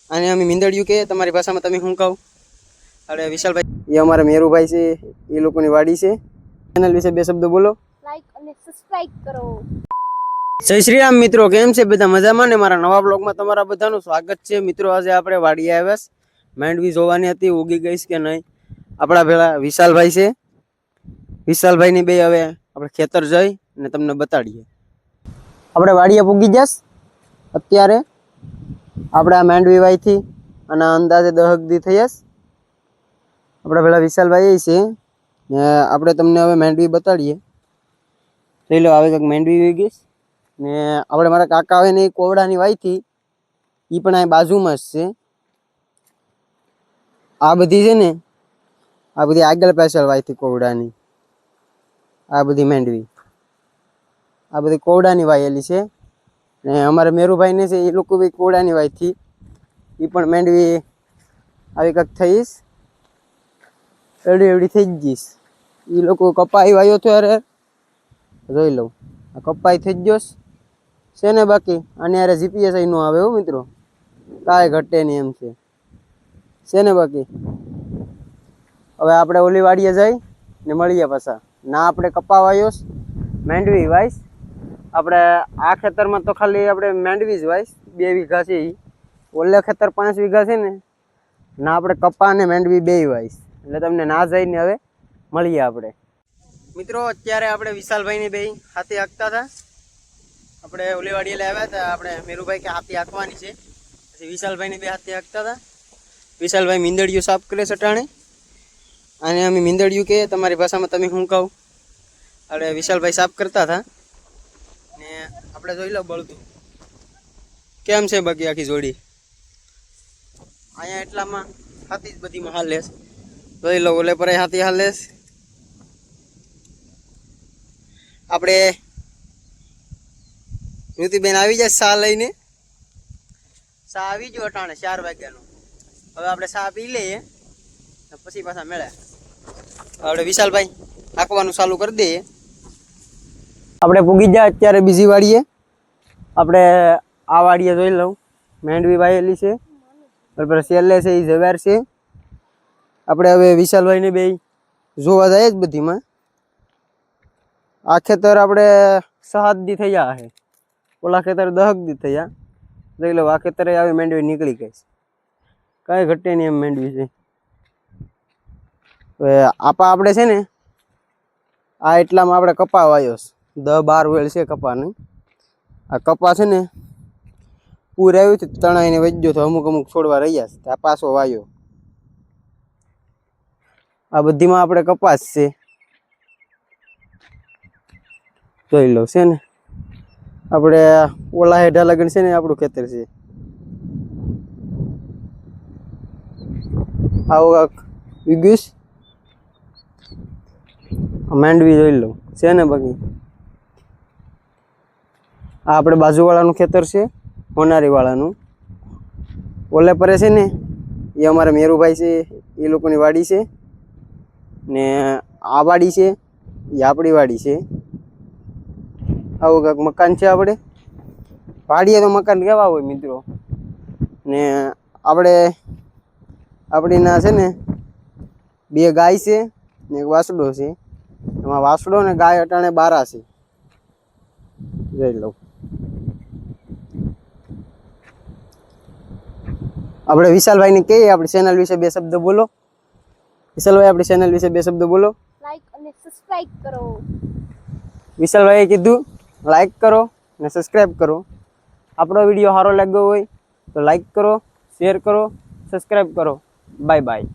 આને અમે મીંદડિયું કે તમારી ભાષામાં તમે શું કહો? અરે વિશાલભાઈ, એ અમારા મેરુભાઈ છે, એ લોકોની વાડી છે. ચેનલ વિશે બે શબ્દો બોલો. લાઈક અને સબસ્ક્રાઇબ કરો. જય શ્રી રામ મિત્રો, કેમ છે બધા? મજામાં ને? મારા નવા બ્લોગમાં તમારા બધાનું સ્વાગત છે. મિત્રો આજે આપણે વાડી આવ્યા છે, માંડવી જોવાની હતી, ઉગી ગઈ કે નહીં. આપણા પેલા વિશાલભાઈ છે, વિશાલભાઈની બે હવે આપણે ખેતર જઈ ને તમને બતાડીએ. આપણે વાડીએ પૂગી જશ અત્યારે. આપણે આ માંડવી વાયથી અને અંદાજે 10 દી થઈ જશ. આપણા પેલા વિશાલભાઈ છે ને આપણે તમને હવે માંડવી બતાડીએ. જોઈ લો, આવે કંઈક માંડવી ઉગી ગઈ ને આપણે મારા કાકા આવે ને એ કોવડાની વાયથી, એ પણ આ બાજુમાં જ છે. આ બધી છે ને, આ બધી આગળ પાછળ વાયથી કોવડાની, આ બધી માંડવી, આ બધી કોવડાની વાયેલી છે. ને અમારે મેરુભાઈને છે, એ લોકો બી કોવડાની વાયથી, એ પણ માંડવી આવી કંઈક થઈશ, એવડી થઈ ગઈશ. એ લોકો કપાઈ વાયો ત્યારે જોઈ લઉં, આ કપાઈ થઈ ગયો છે ને. બાકી આને યાર જીપીએસ નો આવે હો મિત્રો, કાંઈ ઘટે નહીં એમ છે ને. બાકી હવે આપણે ઓલી વાડીએ જઈ ને મળીએ પાછા. ના આપણે કપા વાયોસ, માંડવી વાઈશ. આપણે આ ખેતરમાં તો ખાલી આપણે માંડવી જ વાઈશ, 2 વીઘા છે. એ ઓલે ખેતર 5 વીઘા છે ને, ના આપણે કપા અને માંડવી 2 વાઈશ. એટલે તમને ના જઈને હવે મળીએ આપણે. મિત્રો અત્યારે આપણે વિશાલભાઈની બે હાથી હાંકતા હતા. આપણે ઓલી વાડીએ આવ્યા હતા, આપણે મેરુભાઈ કે હાથી હાંકવાની છે, પછી વિશાલભાઈની બે હાથી હાંકતા હતા. વિશાલભાઈ મીંદડિયું સાફ કરે સટાણે, આને અમે મીંદડિયું કે તમારી ભાષામાં તમે શું કહો? આપણે વિશાલભાઈ સાફ કરતા હતા ને આપણે જોઈ લો બળતું કેમ છે. બાકી આખી જોડી અહીંયા એટલામાં હાથી જ બધીમાં હાલેસ. જોઈ લો, ઓલે પર હાથી હાલેસ. આપણે ઋતિબેન આવી જાય સા લઈને. સા આવી ગયો અટાણે 4 વાગ્યાનો. હવે આપણે સા પી લઈએ પછી પાછા મેળે. આપણે વિશાલભાઈ હાંકવાનું ચાલુ કરી દઈએ. આપણે પૂગી જાય અત્યારે બીજી વાડીએ. આપણે આ વાડીએ જોઈ લઉં, માંડવી વાયેલી છે, બરાબર. સેલે છે એ જવાર છે. આપણે હવે વિશાલભાઈને બે જોવા જાય જ બધીમાં. આ ખેતર આપણે 7 દી થઈ ગયા છે, ઓલા ખેતર 10 દી થયા. જોઈ લો, આ ખેતરે આવી માંડવી નીકળી ગઈ છે, કાંઈ ઘટે નહીં એમ માંડવી છે. હવે આપા આપણે છે ને, આ એટલામાં આપણે કપા વાયો 10-12 વેળ છે કપાની. આ કપા છે ને પૂર આવ્યું હતું, તણાઈને વજ્યો તો અમુક છોડવા રહ્યા છે, આ પાછો વાયો. આ બધીમાં આપણે કપાસ છે, જોઈ લો છે ને. આપણે ઓલા હેઠા લગન છે ને આપણું ખેતર છે. આવું વિગીશ માંડવી જોઈ લો છે ને. બાકી આ આપણે બાજુવાળાનું ખેતર છે, હોનારીવાળાનું. ઓલે પરે છે ને એ અમારા મેરુભાઈ છે, એ લોકોની વાડી છે. ને આ વાડી છે એ આપણી વાડી છે. આવું કાંઈક મકાન છે. આપણે વાડીએ તો મકાન કેવા હોય મિત્રો. ને આપણી ના છે ને 2 ગાય છે ને 1 વાસડો છે. એમાં વાસડો ને ગાય અટાણે 12 છે. જોઈ લઉં. આપણે વિશાલભાઈને કહીએ આપણી ચેનલ વિશે 2 શબ્દ બોલો. વિશાલભાઈ, આપણી ચેનલ વિશે 2 શબ્દ બોલો. લાઈક અને સબસ્ક્રાઇબ કરો. વિશાલભાઈએ કીધું લાઈક કરો ને સબસ્ક્રાઈબ કરો. આપણો વિડીયો સારો લાગ્યો હોય તો લાઈક કરો, શેર કરો, સબસ્ક્રાઈબ કરો. Bye bye.